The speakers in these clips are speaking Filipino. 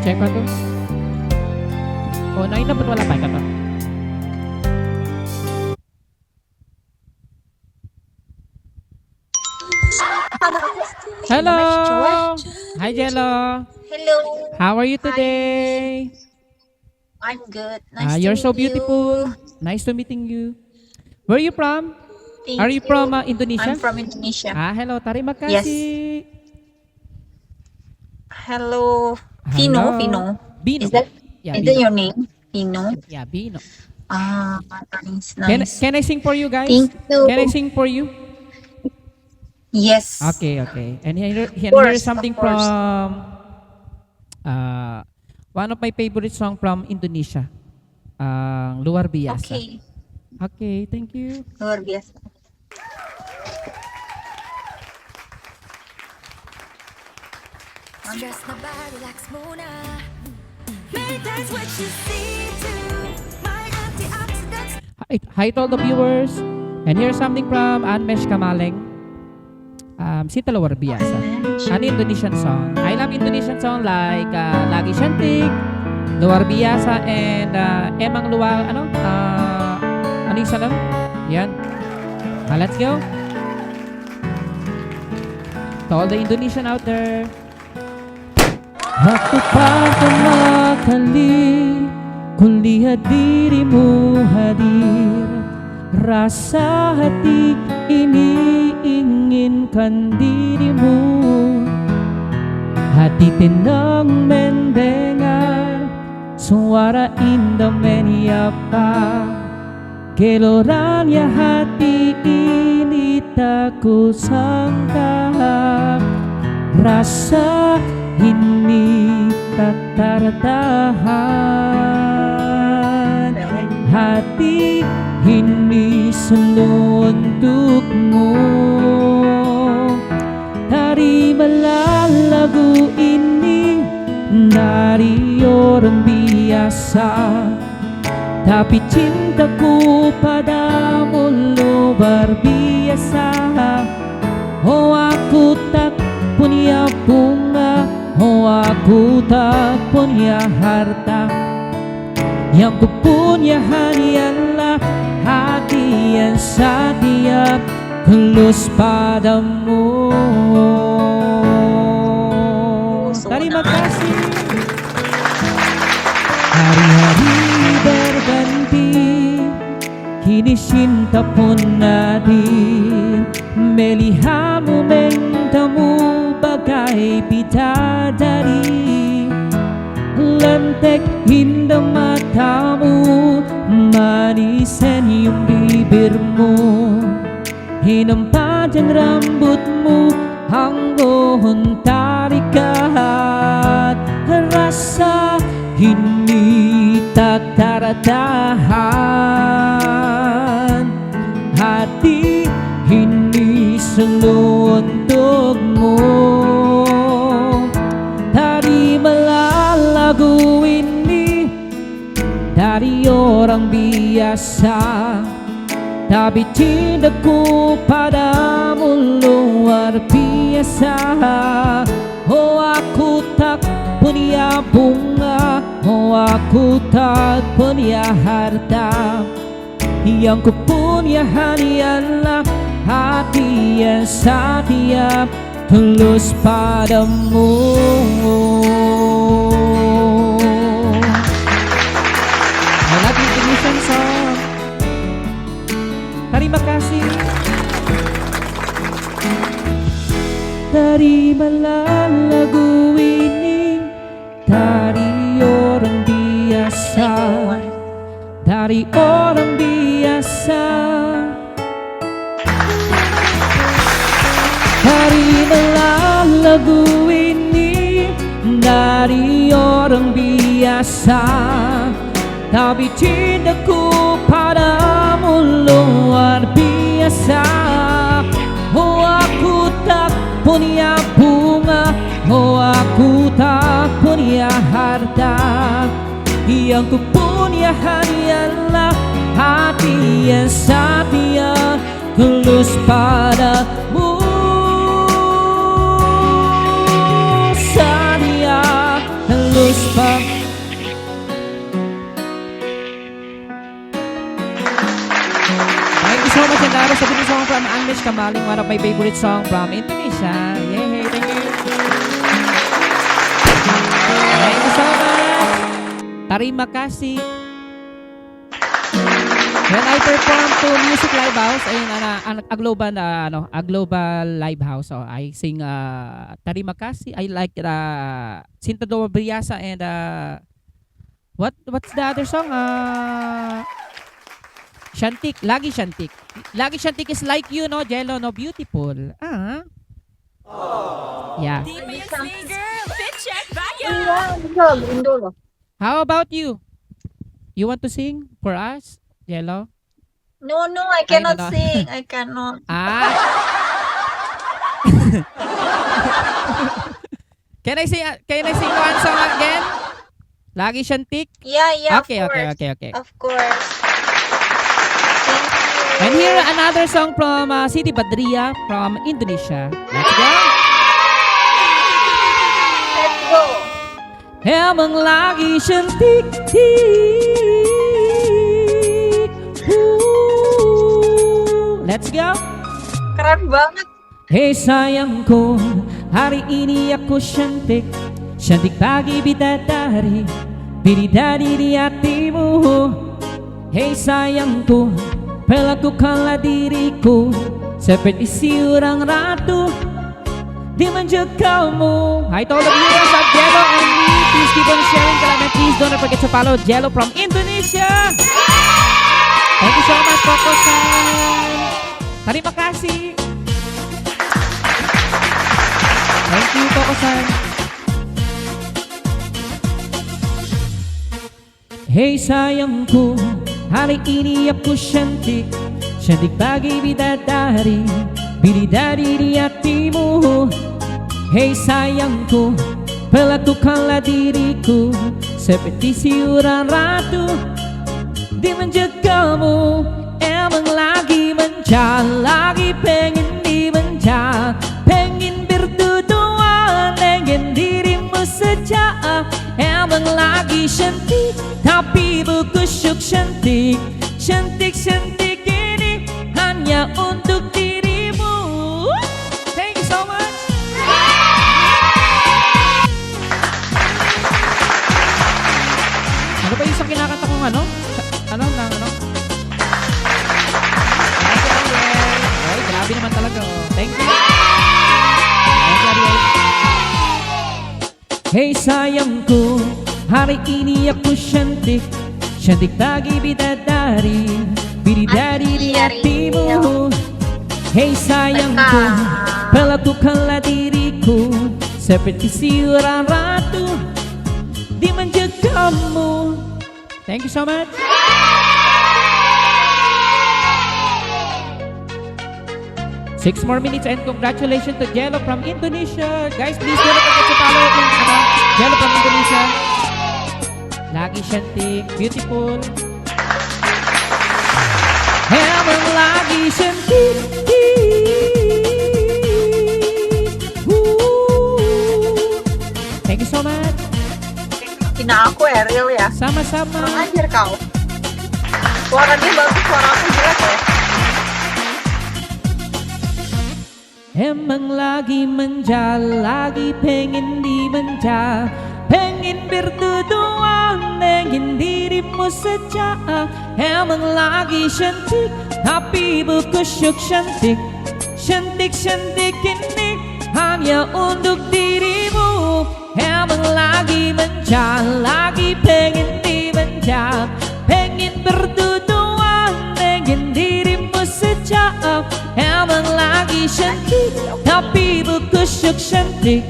Check ko to. Oh, nainabot wala pa ka to. Hello! Hi, Jello. Hello. How are you today? I'm good. Nice to You're so meet beautiful. Nice to meeting you. Where are you from? Thank Are you from Indonesia? I'm from Indonesia. Hello. Terima Yes. kasih. Hello. Hello. Fino. Bino. Is that Yeah, is that Bino. your name? Fino. Yeah, Bino. Nice, Can, nice. can I sing for you guys? Thank you. Can I sing for you? Yes. Okay. And here is course, something of course. from one of my favorite song from Indonesia. Luar Biasa. Okay. Okay, thank you. Luar biasa. Stress na ba, relax muna. Maintains what you see to my antioxidants. Hi to all the viewers. And here's something from Anmesh Kamaleng. Sita Luar Biasa. An Indonesian song. I love Indonesian song like Lagi Cantik, Luar Biasa, and Emang Luar, ano yung salam? Yan. Let's go. To all the Indonesian out there. Waktu pertama kali kulihat dirimu hadir, rasa hati ini inginkan dirimu. Hati tenang mendengar suara indah menyapa. Geloranya hati ini tak kusangka, rasa ini tak tertahan. Hati ini selalu untukmu. Terimalah lagu ini dari orang biasa, tapi cintaku padamu luar biasa. Oh, aku tak punya bunga, oh, aku tak punya harta. Yang ku punya hanyalah hati yang setia tulus padamu. Terima kasih. Hari-hari berganti, kini cinta pun hadir. Melihatmu mentamu bagai bidadari. Lentek indah matamu, manis senyum bibirmu. Hinam panjang rambutmu, anggun tarikat. Rasa ini tak tertahan. Hati ini selalu untukmu. Terimalah lagu ini dari orang biasa, tapi cintaku padamu luar biasa. Oh, aku tak punya bunga, oh, aku tak punya harta. Yang ku punya hanyalah hati yang setia tulus padamu. I love Indonesian song. Terima kasih. Terimalah lagu ini dari orang biasa, dari orang biasa. Terimalah lagu ini dari orang biasa, tapi cintaku padamu luar biasa. Oh, aku tak punya bunga, oh, aku tak punya harta. Yang ku punya hanyalah hati yang setia tulus padamu. Setia tulus padamu. Kamaling, one of my favorite song from Indonesia. Yay! Thank you. Thank you so much. Terima kasih. When I perform to Music Live House, ayun, a global live house. So I sing Terima Kasih. I like Cinta Dua Briasa and what's the other song? Shantik, Lagi Shantik. Lagi Shantik is like you, no, Jello, no, beautiful. Yeah. Di ba yung singer? Fit check bayo! Indo. How about you? You want to sing for us, Jello? No, I cannot no. sing. I cannot. Can I sing one song again? Lagi Shantik? Yeah, Okay. Of course. Thank you. And here another song from Siti Badriah from Indonesia. Let's go. Let's go. Emang lagi cantik. Let's go. Keren banget. Hey sayangku, hari ini aku cantik. Cantik pagi bidadari, bidadari di hatimu. Hey sayangku, perlakukanlah diriku seperti seorang ratu di manja kamu. Hi to all the viewers of Jello and me. Please keep on sharing and please don't forget to follow Jello from Indonesia. Thank you so much, Coco-san. Terima kasih. Thank you, Coco-san. Hey sayangku, hari ini aku cantik. Cantik pagi bidadari, bidadari di hatimu. Hey sayangku, perlakukanlah diriku seperti seorang ratu di manja kamu. Emang lagi manja, lagi pengen dimanja, pengen berduaan dengan dirimu saja. Emang lagi cantik, tapi buku syuk cantik. Cantik ini hanya untuk dirimu. Thank you so much. Ano ba yung isang kinakanta kong ano? Ano? Ay, grabe naman talaga. Oh. Thank you. Thank you, Ariel. Hey sayangku, hari ini aku cantik. Cantik pagi bidadari, bidadari di hatimu. Hey sayangku, perlakukanlah diriku seperti seorang ratu di manja kamu. Thank you so much. Six more minutes and congratulations to Jello from Indonesia. Guys, please don't forget to follow Jello from Indonesia. Lagi cantik, beautiful. Emang lagi cantik. Thank you so much. Hina aku Ariel ya. Sama-sama. Kurang ajar kau. Suara dia bagus, suara aku jelek ya. Emang lagi manja, lagi pengen dimanja, pengen berduaan dengan dirimu saja. Emang lagi cantik, tapi buku syuk cantik. Cantik ini hanya untuk dirimu. Emang lagi manja, lagi pengen dimanja, pengen berduaan dengan dirimu saja. Emang lagi cantik, tapi buku syuk cantik.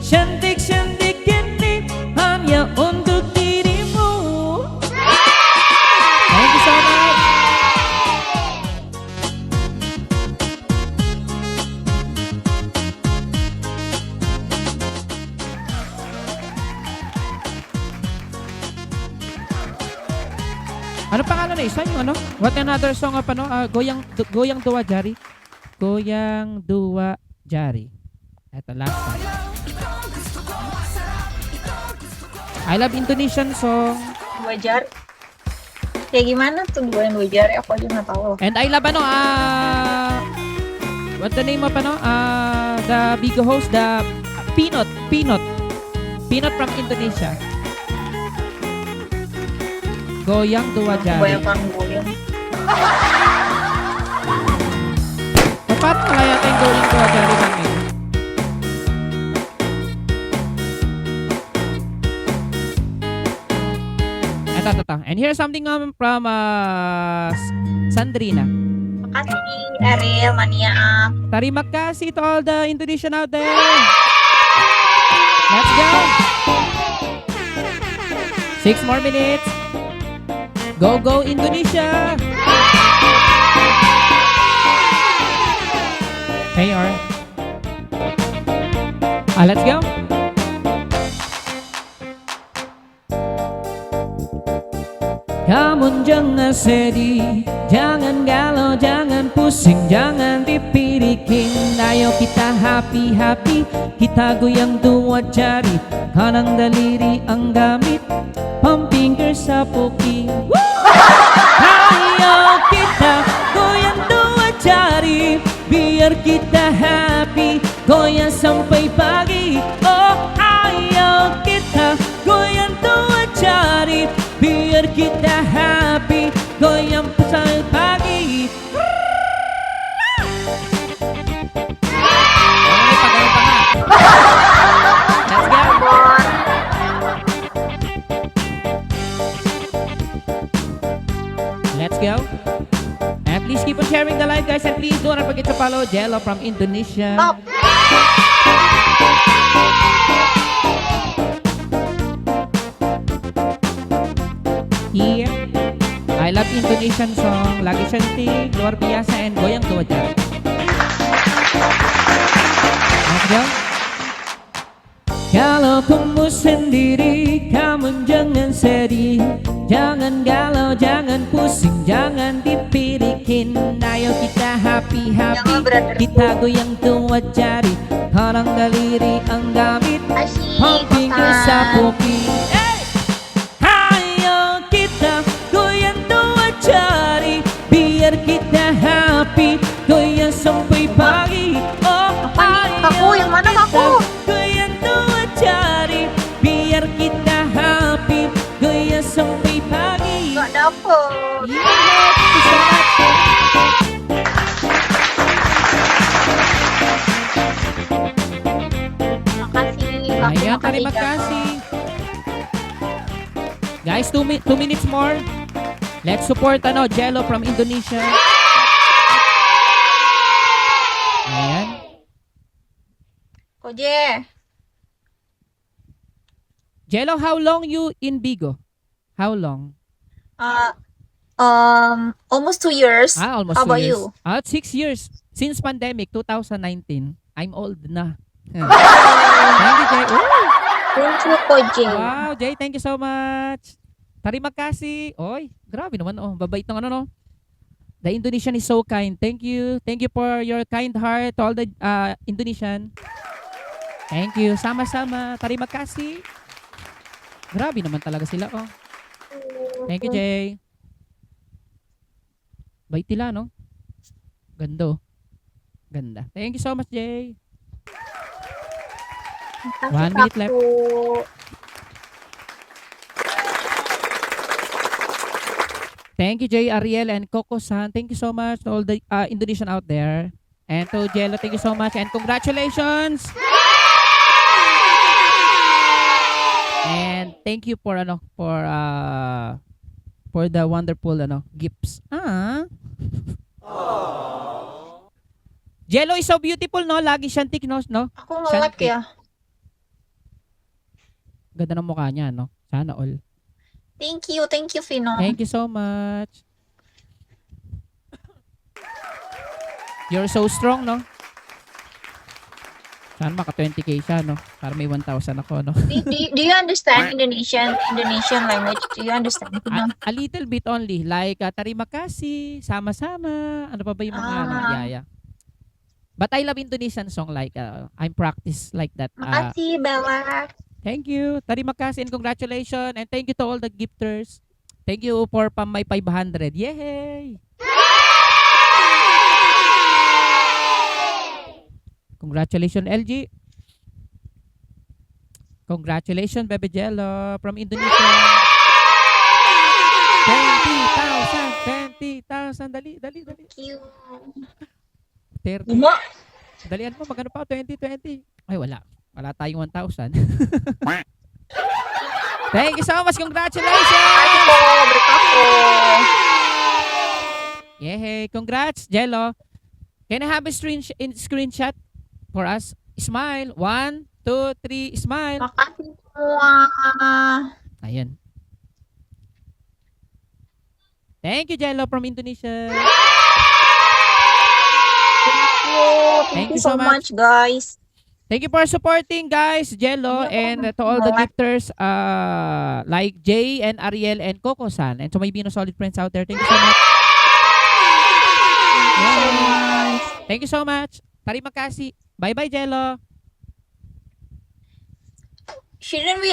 Cantik ini hanya untuk dirimu. Thank you so much. Ano pangalan na isa yung ano? What another song of ano? Goyang Dua Jari. Goyang Dua Jari. Ito, last song. I love Indonesian song. Dua jari. Kayak gimana tuh dua jari? Aku aja nggak tahu. And I love ano, What's the name of the big host, the Pinot from Indonesia. Goyang Dua Jari. Goyang kang goyang. Paano kaya tayong Goyang Dua Jari kami? Ito. And here's something from Sandrina. Makasih, Ariel, Mania. Terima kasih to all the Indonesian out there. Let's go. 6 more minutes. Go Indonesia. Hey, alright. Let's go. Kamu jangan sedih, jangan galau, jangan pusing, jangan dipirikin. Ayo kita happy, kita goyang dua jari, kanan daliri ang gamit, pampingkir sa puki. Ayo kita goyang dua jari, biar kita happy, goyang sampai pagi. Oh, ayo kita goyang dua jari, biar kita happy, goyang sampai pagi. Let's go. Let's go. And please keep on sharing the live, guys, and please do not forget to follow Jello from Indonesia. Stop. Here, I love Indonesian song, lagi cantik, luar biasa, and goyang dua jari. Let's go. Kalau kamu sendiri, kamu jangan sedih, jangan galau, jangan pusing, jangan dipirikin. Ayo kita happy, Jangan berat. kita goyang dua jari, kanan daliri ang gamit, Asyik, pumping Kota. sa puki. Ayo kita goyang dua jari, biar kita happy, goyang sampai pagi. Oh, Apa nih? Kaku, yang mana kaku? goyang dua jari, biar kita happy, goyang sampai pagi. Gak dapet. Yeah, bisa dapet. Makasih, Kaku. Ayan, Makasih, terima Kaku. kasih. Guys, 2 minutes more. Let's support Jello from Indonesia. Ayan. Koje. Jello, how long you in Bigo? How long? Almost 2 years. Almost How 2 about years. you? 6 years. Since pandemic, 2019. I'm old na. Thank you, Jay. Ooh. Thank you, Koje. Wow, Jay, thank you so much. Terima kasih. Oy, grabe naman. Oh, babait ng no? The Indonesian is so kind. Thank you. Thank you for your kind heart to all the Indonesian. Thank you. Sama-sama. Terima kasih. Grabe naman talaga sila, oh. Thank you, Jay. Bait nila, no? Ganda, oh. Ganda. Thank you so much, Jay. Makasih, 1 minute left. Kaku. Thank you, Jay, Ariel, and Coco-san. Thank you so much to all the Indonesian out there. And to Jello, thank you so much. And congratulations! And thank you for the wonderful gifts. Jello is so beautiful, no? Lagi siyang tik, no? Ako ngawat Shantik. ya. Ganda ng mukha niya, no? Sana all. Thank you, Fino. Thank you so much. You're so strong, no? Sana maka 20k siya, no? Para may 1,000 ako, no? Do you understand Indonesian language? Do you understand? Fino? A little bit only. Like, terima kasih, sama-sama. Ano pa ba yung mga, yeah. But I love Indonesian song, like, I'm practice like that. Makasih, Bella. Thank you. Terima kasih and congratulations. And thank you to all the gifters. Thank you for my 500. Yay! Congratulations, LG. Congratulations, Bebe Jello from Indonesia. 20,000. Dali. Thank you. 30. Uma. Dalian mo, magkano pa? 20. Ay, wala. Wala tayong 1,000. Thank you so much. Congratulations. Ako po, break ako. Yay. Congrats, Jello. Can I have a screenshot for us? Smile. 1, 2, 3. Smile. Makati po. Ayan. Thank you, Jello from Indonesia. Thank you so much, guys. Thank you for supporting, guys, Jello, and to all the gifters like Jay and Ariel and Coco-san. And to my Bino Solid friends out there, thank you so much. Yay. Thank you so much. Terima kasih. Bye-bye, Jello. Shouldn't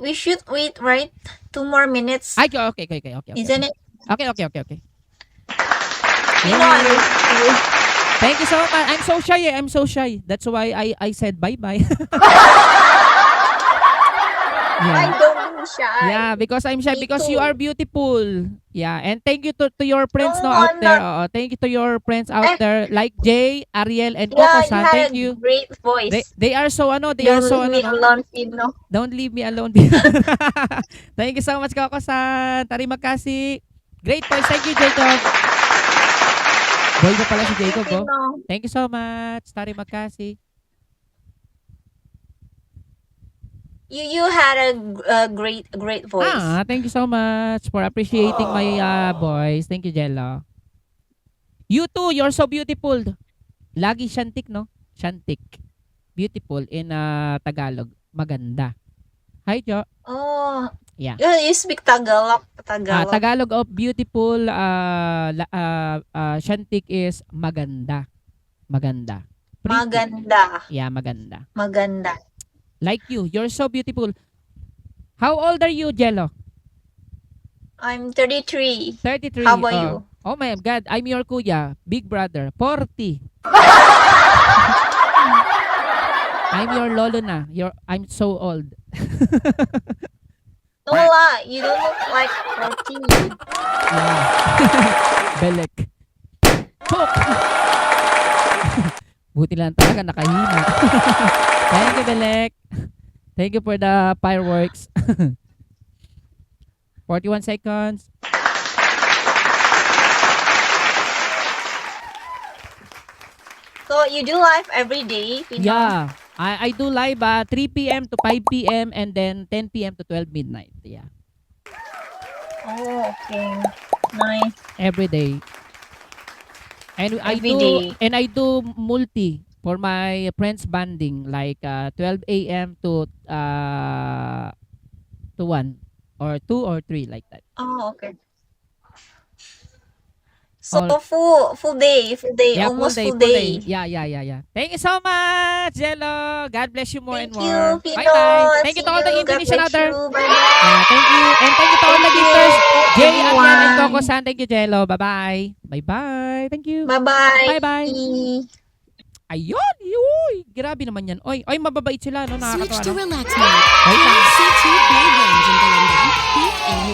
we should wait, right? 2 more minutes. Ay, okay. Isn't it? Okay. You know, Thank you so much. I'm so shy. That's why I said bye-bye. I don't be shy. Yeah, because I'm shy Me because too. you are beautiful. Yeah, and thank you to your friends No, out I'm there. not. Oo, thank you to your friends out there like Jay, Ariel, and Yeah, Coco-san. you had Thank a you. great voice. They are so they Don't are so leave me alone, Pino. Don't leave me alone. Thank you so much, Coco-san. Terima kasih. Great voice. Thank you, Jacob. Boy ba pala si Jacob, oh? Pino. Thank you so much. Terima kasih. You had a great voice. Thank you so much for appreciating my voice. Thank you, Jello. You too, you're so beautiful. Lagi shantik, no? Shantik. Beautiful in Tagalog. Maganda. Hi, Jo. Oh. Yeah. You speak Tagalog. Tagalog of beautiful, shantik is maganda. Maganda. Pretty. Maganda. Yeah, maganda. Maganda. Like you're so beautiful. How old are you, Jello? I'm 33. 33. How about you? Oh my God, I'm your kuya, big brother, 40. I'm your lolo na. I'm so old. No la, you don't look like 14. Yeah. Belek. Chok! Buti lang talaga nakahina. Thank you, Belek. Thank you for the fireworks. 41 seconds. So you do live every day, Pino? Yeah. I do live 3 p.m. to 5 p.m. and then 10 p.m. to 12 midnight. Yeah. Oh, okay. Nice. Every day. And I do multi for my friends banding like 12 a.m. to 1 or 2 or 3 like that. Oh, okay. So full day, Yeah, almost full day. Yeah. Thank you so much, Jello. God bless you more Thank and you, more. Pino. Bye-bye. Thank you to all the See you. God Indonesian bless out there. you. Bye-bye. Thank you. And thank you to all the Thank you, gifters. Jay, Ariel, and everyone. Coco-san. Thank you, Jello. Bye-bye. Bye-bye. Thank you. Bye-bye. Bye-bye. Ayun. Uy. Grabe naman yan. Oy, mababait sila. No? Switch Nakakatawa. to No? relax mode. Wait lang. C2 Blade Range in Galandan. Peak and